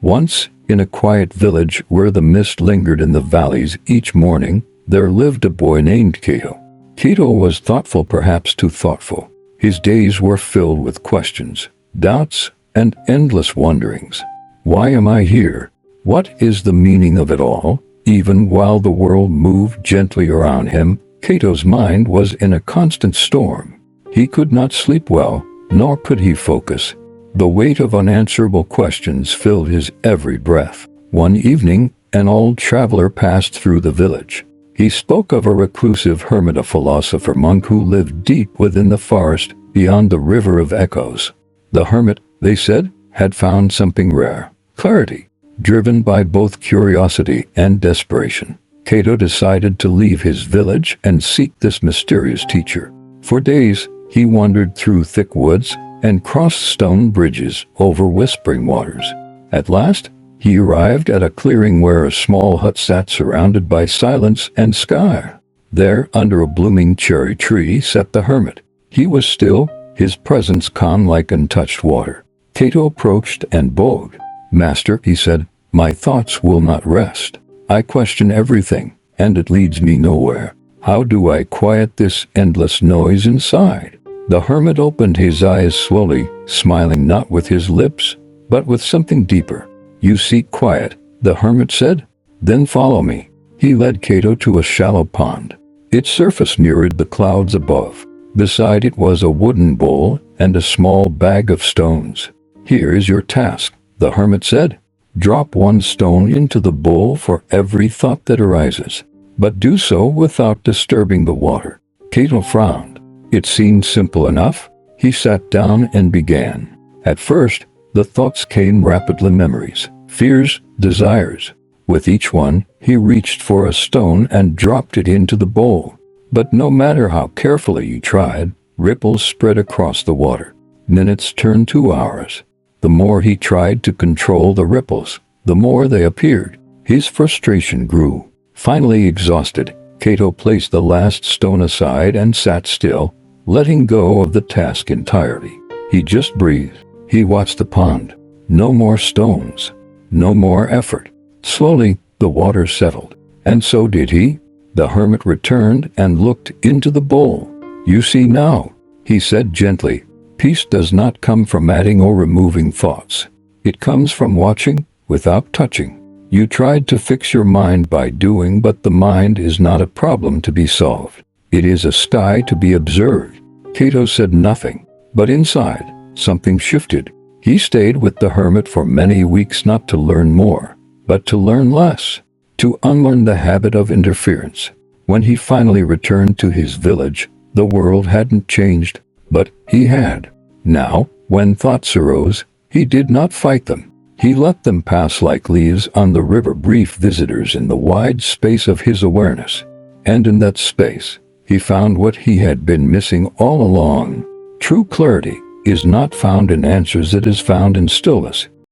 Once, in a quiet village where the mist lingered in the valleys each morning, there lived a boy named Cato. Cato was thoughtful, perhaps too thoughtful. His days were filled with questions, doubts, and endless wonderings. Why am I here? What is the meaning of it all? Even while the world moved gently around him, Cato's mind was in a constant storm. He could not sleep well, nor could he focus. The weight of unanswerable questions filled his every breath. One evening, an old traveler passed through the village. He spoke of a reclusive hermit, a philosopher monk who lived deep within the forest beyond the river of echoes. The hermit, they said, had found something rare: clarity. Driven by both curiosity and desperation, Cato decided to leave his village and seek this mysterious teacher. For days, he wandered through thick woods and crossed stone bridges over whispering waters. At last, he arrived at a clearing where a small hut sat surrounded by silence and sky. There, under a blooming cherry tree, sat the hermit. He was still, his presence calm like untouched water. Cato approached and bowed. "Master," he said, "my thoughts will not rest. I question everything, and it leads me nowhere. How do I quiet this endless noise inside?" The hermit opened his eyes slowly, smiling not with his lips, but with something deeper. "You seek quiet," the hermit said. "Then follow me." He led Cato to a shallow pond. Its surface mirrored the clouds above. Beside it was a wooden bowl and a small bag of stones. "Here is your task," the hermit said. "Drop one stone into the bowl for every thought that arises, but do so without disturbing the water." Cato frowned. It seemed simple enough. He sat down and began. At first, the thoughts came rapidly: memories, fears, desires. With each one, he reached for a stone and dropped it into the bowl. But no matter how carefully he tried, ripples spread across the water. Minutes turned to hours. The more he tried to control the ripples, the more they appeared. His frustration grew. Finally exhausted, Cato placed the last stone aside and sat still, letting go of the task entirely. He just breathed. He watched the pond. No more stones. No more effort. Slowly, the water settled. And so did he. The hermit returned and looked into the bowl. "You see now," he said gently, "peace does not come from adding or removing thoughts. It comes from watching without touching. You tried to fix your mind by doing, but the mind is not a problem to be solved. It is a sky to be observed." Cato said nothing, but inside, something shifted. He stayed with the hermit for many weeks, not to learn more, but to learn less, to unlearn the habit of interference. When he finally returned to his village, the world hadn't changed, but he had. Now, when thoughts arose, he did not fight them. He let them pass like leaves on the river, brief visitors in the wide space of his awareness. And in that space, he found what he had been missing all along. True clarity is not found in answers, it is found in stillness.